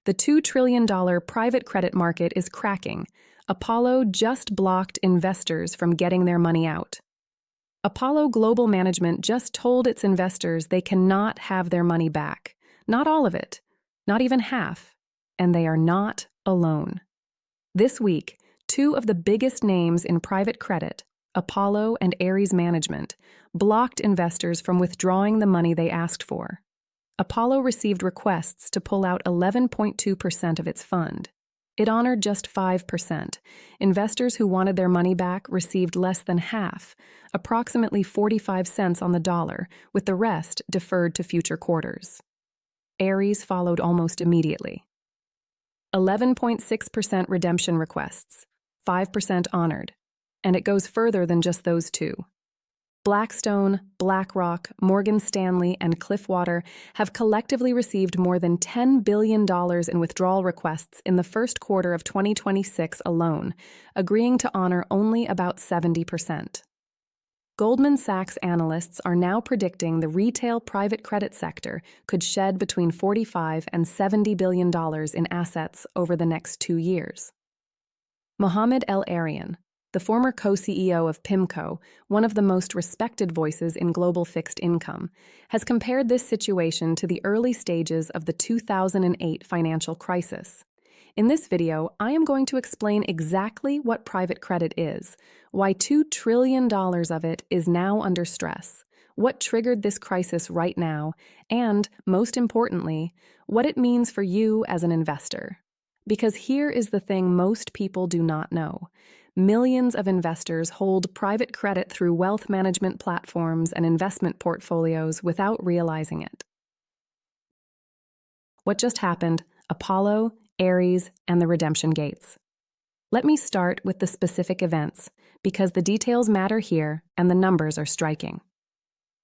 The $2 trillion private credit market is cracking. Apollo just blocked investors from getting their money out. Apollo Global Management just told its investors they cannot have their money back. Not all of it, not even half, and they are not alone. This week, two of the biggest names in private credit, Apollo and Ares Management, blocked investors from withdrawing the money they asked for. Apollo received requests to pull out 11.2% of its fund. It honored just 5%. Investors who wanted their money back received less than half, approximately 45 cents on the dollar, with the rest deferred to future quarters. Ares followed almost immediately. 11.6% redemption requests, 5% honored, and it goes further than just those two. Blackstone, BlackRock, Morgan Stanley, and Cliffwater have collectively received more than $10 billion in withdrawal requests in the first quarter of 2026 alone, agreeing to honor only about 70%. Goldman Sachs analysts are now predicting the retail private credit sector could shed between $45 and $70 billion in assets over the next 2 years. Mohammed El-Erian, the former co-CEO of PIMCO, one of the most respected voices in global fixed income, has compared this situation to the early stages of the 2008 financial crisis. In this video, I am going to explain exactly what private credit is, why $2 trillion of it is now under stress, what triggered this crisis right now, and, most importantly, what it means for you as an investor. Because here is the thing most people do not know. Millions of investors hold private credit through wealth management platforms and investment portfolios without realizing it. What just happened? Apollo, Ares, and the redemption gates. Let me start with the specific events, because the details matter here and the numbers are striking.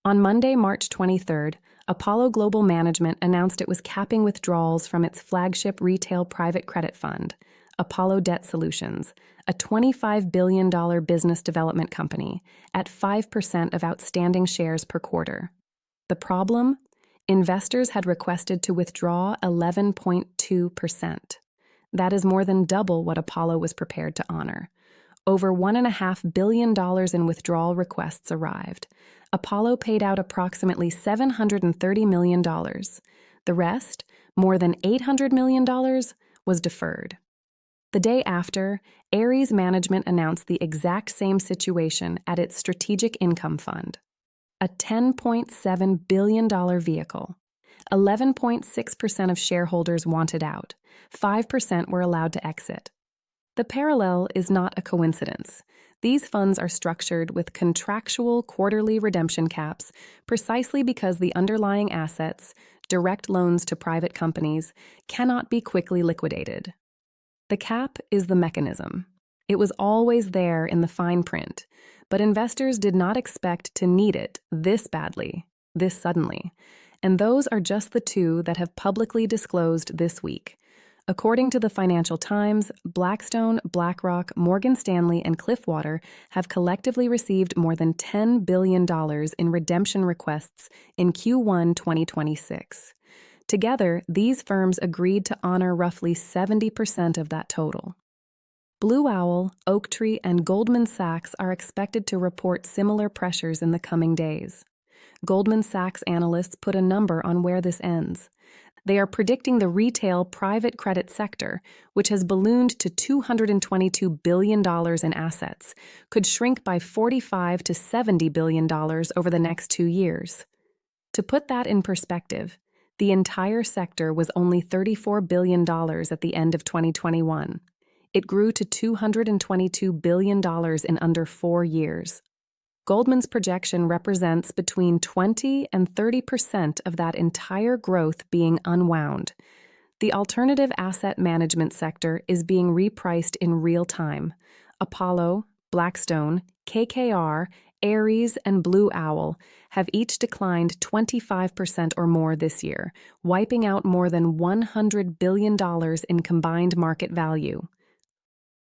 On Monday, March 23rd, Apollo Global Management announced it was capping withdrawals from its flagship retail private credit fund, Apollo Debt Solutions, a $25 billion business development company, at 5% of outstanding shares per quarter. The problem? Investors had requested to withdraw 11.2%. That is more than double what Apollo was prepared to honor. Over $1.5 billion in withdrawal requests arrived. Apollo paid out approximately $730 million. The rest, more than $800 million, was deferred. The day after, Ares Management announced the exact same situation at its Strategic Income Fund, a $10.7 billion vehicle. 11.6% of shareholders wanted out. 5% were allowed to exit. The parallel is not a coincidence. These funds are structured with contractual quarterly redemption caps precisely because the underlying assets, direct loans to private companies, cannot be quickly liquidated. The cap is the mechanism. It was always there in the fine print, but investors did not expect to need it this badly, this suddenly. And those are just the two that have publicly disclosed this week. According to the Financial Times, Blackstone, BlackRock, Morgan Stanley, and Cliffwater have collectively received more than $10 billion in redemption requests in Q1 2026. Together, these firms agreed to honor roughly 70% of that total. Blue Owl, Oaktree, and Goldman Sachs are expected to report similar pressures in the coming days. Goldman Sachs analysts put a number on where this ends. They are predicting the retail private credit sector, which has ballooned to $222 billion in assets, could shrink by $45 to $70 billion over the next 2 years. To put that in perspective, the entire sector was only $34 billion at the end of 2021. It grew to $222 billion in under 4 years. Goldman's projection represents between 20 and 30% of that entire growth being unwound. The alternative asset management sector is being repriced in real time. Apollo, Blackstone, KKR, Ares, and Blue Owl have each declined 25% or more this year, wiping out more than $100 billion in combined market value.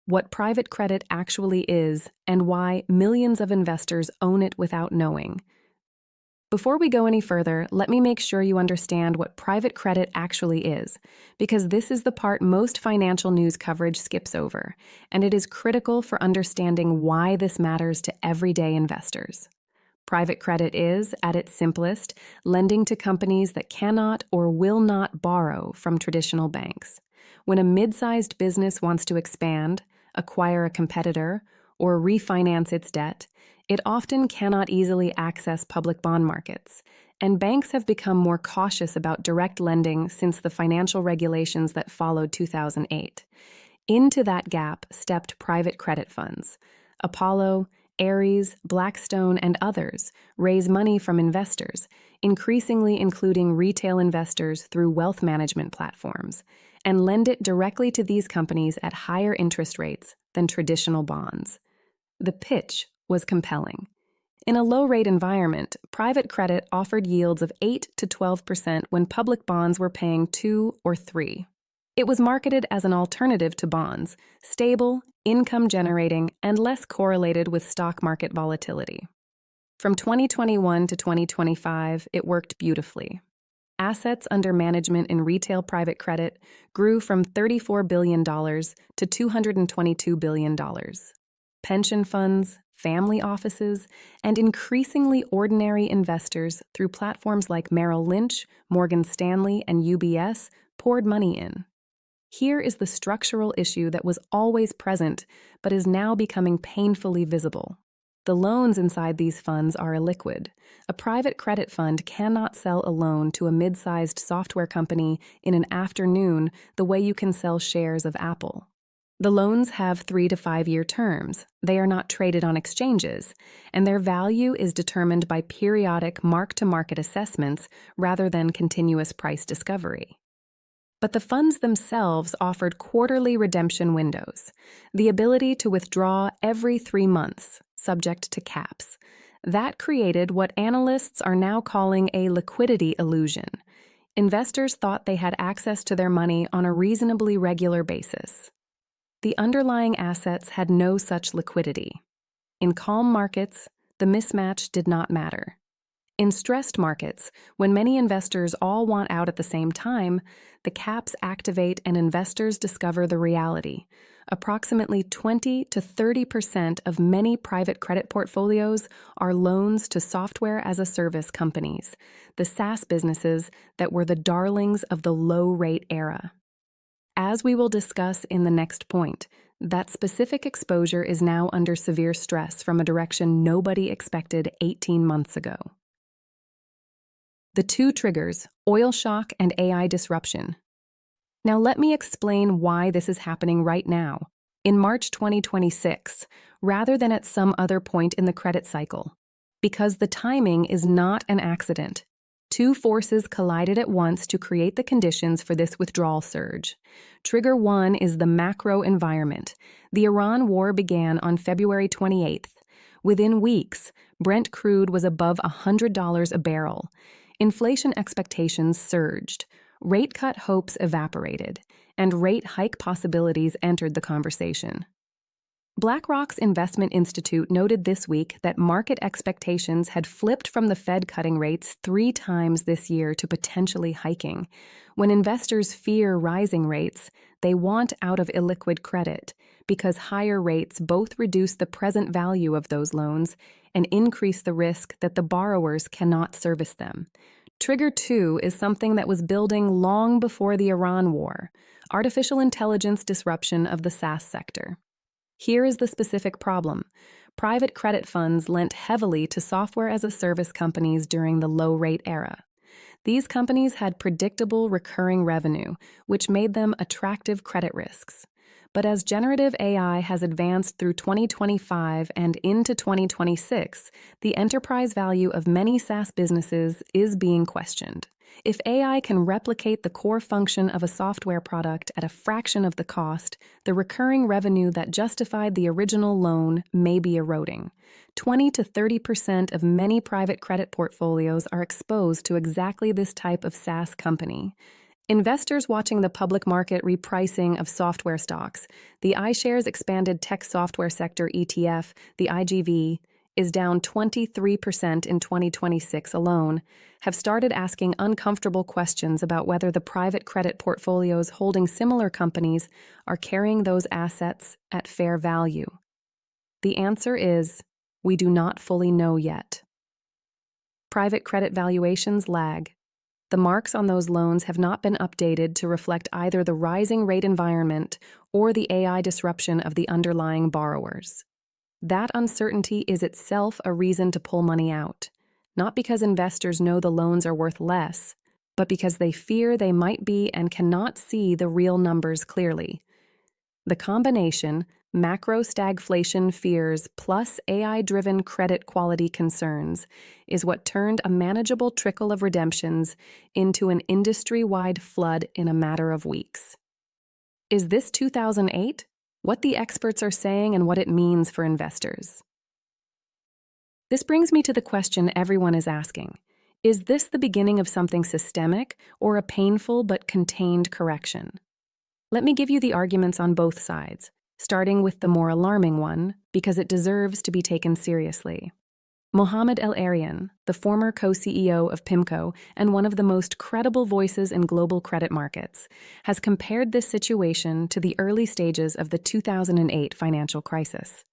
What private credit actually is and why millions of investors own it without knowing. Before we go any further, let me make sure you understand what private credit actually is, because this is the part most financial news coverage skips over, and it is critical for understanding why this matters to everyday investors. Private credit is, at its simplest, lending to companies that cannot or will not borrow from traditional banks. When a mid-sized business wants to expand, acquire a competitor, or refinance its debt, it often cannot easily access public bond markets, and banks have become more cautious about direct lending since the financial regulations that followed 2008. Into that gap stepped private credit funds. Apollo, Ares, Blackstone, and others raise money from investors, increasingly including retail investors through wealth management platforms, and lend it directly to these companies at higher interest rates than traditional bonds. The pitch was compelling. In a low-rate environment, private credit offered yields of 8 to 12% when public bonds were paying 2 or 3. It was marketed as an alternative to bonds, stable, income-generating, and less correlated with stock market volatility. From 2021 to 2025, it worked beautifully. Assets under management in retail private credit grew from $34 billion to $222 billion. Pension funds, family offices, and increasingly ordinary investors through platforms like Merrill Lynch, Morgan Stanley, and UBS poured money in. Here is the structural issue that was always present but is now becoming painfully visible. The loans inside these funds are illiquid. A private credit fund cannot sell a loan to a mid-sized software company in an afternoon the way you can sell shares of Apple. The loans have 3 to 5 year terms. They are not traded on exchanges, and their value is determined by periodic mark-to-market assessments rather than continuous price discovery. But the funds themselves offered quarterly redemption windows, the ability to withdraw every 3 months, subject to caps. That created what analysts are now calling a liquidity illusion. Investors thought they had access to their money on a reasonably regular basis. The underlying assets had no such liquidity. In calm markets, the mismatch did not matter. In stressed markets, when many investors all want out at the same time, the caps activate and investors discover the reality. Approximately 20 to 30% of many private credit portfolios are loans to software-as-a-service companies, the SaaS businesses that were the darlings of the low-rate era. As we will discuss in the next point, that specific exposure is now under severe stress from a direction nobody expected 18 months ago. The two triggers, oil shock and AI disruption. Now let me explain why this is happening right now, in March 2026, rather than at some other point in the credit cycle. Because the timing is not an accident. Two forces collided at once to create the conditions for this withdrawal surge. Trigger 1 is the macro environment. The Iran war began on February 28th. Within weeks, Brent crude was above $100 a barrel. Inflation expectations surged. Rate cut hopes evaporated, and rate hike possibilities entered the conversation. BlackRock's Investment Institute noted this week that market expectations had flipped from the Fed cutting rates 3 times this year to potentially hiking. When investors fear rising rates, they want out of illiquid credit because higher rates both reduce the present value of those loans and increase the risk that the borrowers cannot service them. Trigger 2 is something that was building long before the Iran war: artificial intelligence disruption of the SaaS sector. Here is the specific problem. Private credit funds lent heavily to software-as-a-service companies during the low-rate era. These companies had predictable recurring revenue, which made them attractive credit risks. But as generative AI has advanced through 2025 and into 2026, the enterprise value of many SaaS businesses is being questioned. If AI can replicate the core function of a software product at a fraction of the cost, the recurring revenue that justified the original loan may be eroding. 20 to 30% of many private credit portfolios are exposed to exactly this type of SaaS company. Investors watching the public market repricing of software stocks, the iShares Expanded Tech Software Sector ETF, the IGV, is down 23% in 2026 alone, have started asking uncomfortable questions about whether the private credit portfolios holding similar companies are carrying those assets at fair value. The answer is, we do not fully know yet. Private credit valuations lag. The marks on those loans have not been updated to reflect either the rising rate environment or the AI disruption of the underlying borrowers. That uncertainty is itself a reason to pull money out, not because investors know the loans are worth less, but because they fear they might be and cannot see the real numbers clearly. The combination, macro stagflation fears plus AI-driven credit quality concerns, is what turned a manageable trickle of redemptions into an industry-wide flood in a matter of weeks. Is this 2008? What the experts are saying and what it means for investors. This brings me to the question everyone is asking. Is this the beginning of something systemic or a painful but contained correction? Let me give you the arguments on both sides, starting with the more alarming one because it deserves to be taken seriously. El-Erian, the former co-CEO of PIMCO and one of the most credible voices in global credit markets, has compared this situation to the early stages of the 2008 financial crisis.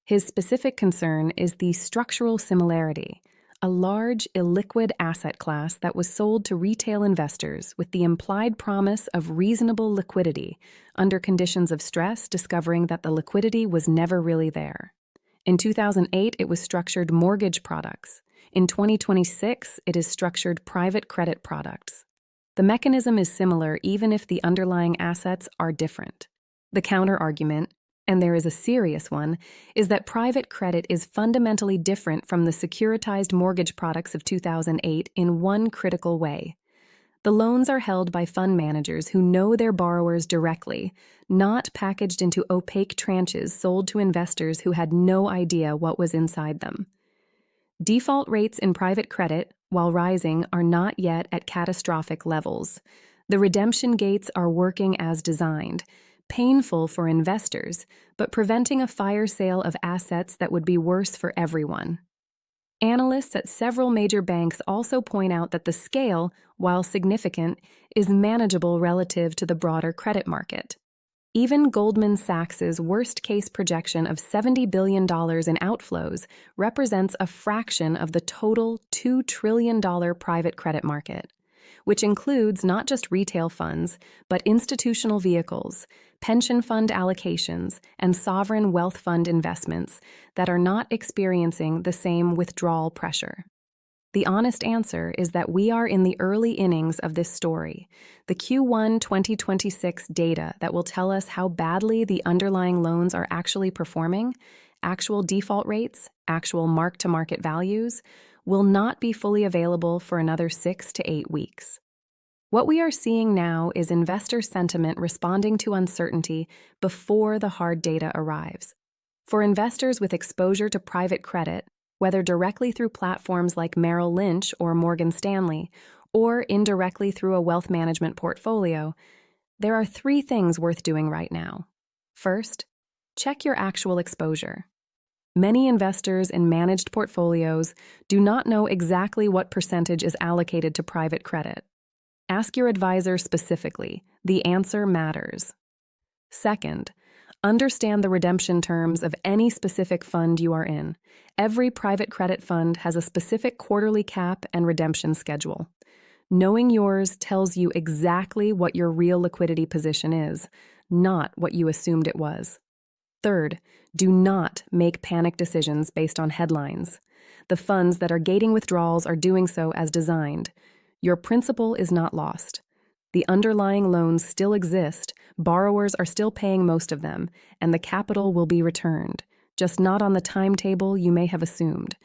His specific concern is the structural similarity, a large, illiquid asset class that was sold to retail investors with the implied promise of reasonable liquidity under conditions of stress, discovering that the liquidity was never really there. In 2008, it was structured mortgage products. In 2026, it is structured private credit products. The mechanism is similar even if the underlying assets are different. The counter-argument, and there is a serious one, is that private credit is fundamentally different from the securitized mortgage products of 2008 in one critical way. The loans are held by fund managers who know their borrowers directly, not packaged into opaque tranches sold to investors who had no idea what was inside them. Default rates in private credit, while rising, are not yet at catastrophic levels. The redemption gates are working as designed, painful for investors, but preventing a fire sale of assets that would be worse for everyone. Analysts at several major banks also point out that the scale, while significant, is manageable relative to the broader credit market. Even Goldman Sachs's worst-case projection of $70 billion in outflows represents a fraction of the total $2 trillion private credit market, which includes not just retail funds, but institutional vehicles, pension fund allocations, and sovereign wealth fund investments that are not experiencing the same withdrawal pressure. The honest answer is that we are in the early innings of this story, the Q1 2026 data that will tell us how badly the underlying loans are actually performing, actual default rates, actual mark-to-market values, will not be fully available for another 6 to 8 weeks. What we are seeing now is investor sentiment responding to uncertainty before the hard data arrives. For investors with exposure to private credit, whether directly through platforms like Merrill Lynch or Morgan Stanley, or indirectly through a wealth management portfolio, there are 3 things worth doing right now. First, check your actual exposure. Many investors in managed portfolios do not know exactly what percentage is allocated to private credit. Ask your advisor specifically. The answer matters. Second, understand the redemption terms of any specific fund you are in. Every private credit fund has a specific quarterly cap and redemption schedule. Knowing yours tells you exactly what your real liquidity position is, not what you assumed it was. Third, do not make panic decisions based on headlines. The funds that are gating withdrawals are doing so as designed. Your principal is not lost. The underlying loans still exist, borrowers are still paying most of them, and the capital will be returned, just not on the timetable you may have assumed.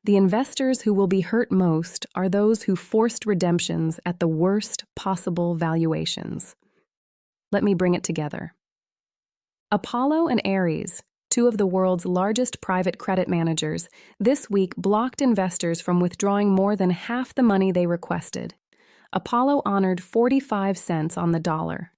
The investors who will be hurt most are those who forced redemptions at the worst possible valuations. Let me bring it together. Apollo and Ares, 2 of the world's largest private credit managers, this week blocked investors from withdrawing more than half the money they requested. Apollo honored 45 cents on the dollar.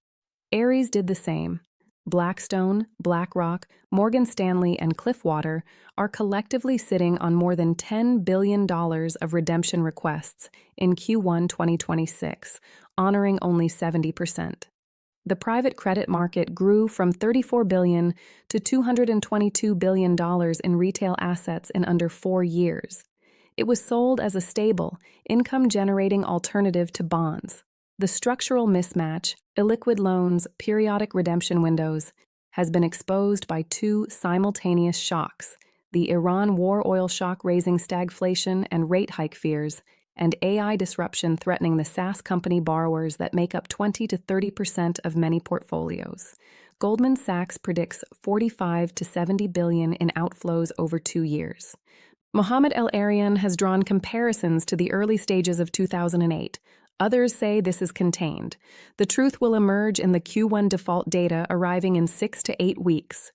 Ares did the same. Blackstone, BlackRock, Morgan Stanley, and Cliffwater are collectively sitting on more than $10 billion of redemption requests in Q1 2026, honoring only 70%. The private credit market grew from $34 billion to $222 billion in retail assets in under 4 years. It was sold as a stable, income-generating alternative to bonds. The structural mismatch, illiquid loans, periodic redemption windows, has been exposed by 2 simultaneous shocks: the Iran war oil shock raising stagflation and rate hike fears, and AI disruption threatening the SaaS company borrowers that make up 20 to 30% of many portfolios. Goldman Sachs predicts 45 to 70 billion in outflows over 2 years. Mohammed El-Erian has drawn comparisons to the early stages of 2008. Others say this is contained. The truth will emerge in the Q1 default data arriving in 6 to 8 weeks.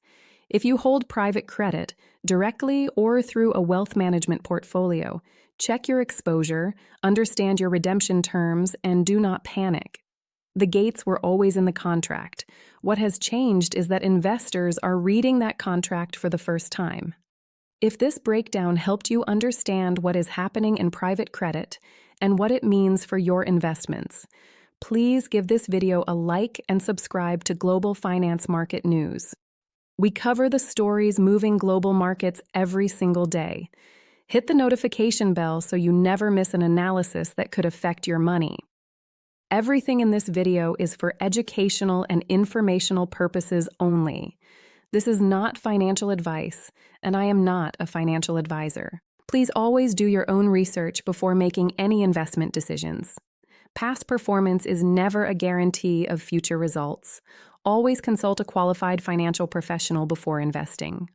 If you hold private credit, directly or through a wealth management portfolio, check your exposure, understand your redemption terms, and do not panic. The gates were always in the contract. What has changed is that investors are reading that contract for the first time. If this breakdown helped you understand what is happening in private credit and what it means for your investments, please give this video a like and subscribe to Global Finance Market News. We cover the stories moving global markets every single day. Hit the notification bell so you never miss an analysis that could affect your money. Everything in this video is for educational and informational purposes only. This is not financial advice, and I am not a financial advisor. Please always do your own research before making any investment decisions. Past performance is never a guarantee of future results. Always consult a qualified financial professional before investing.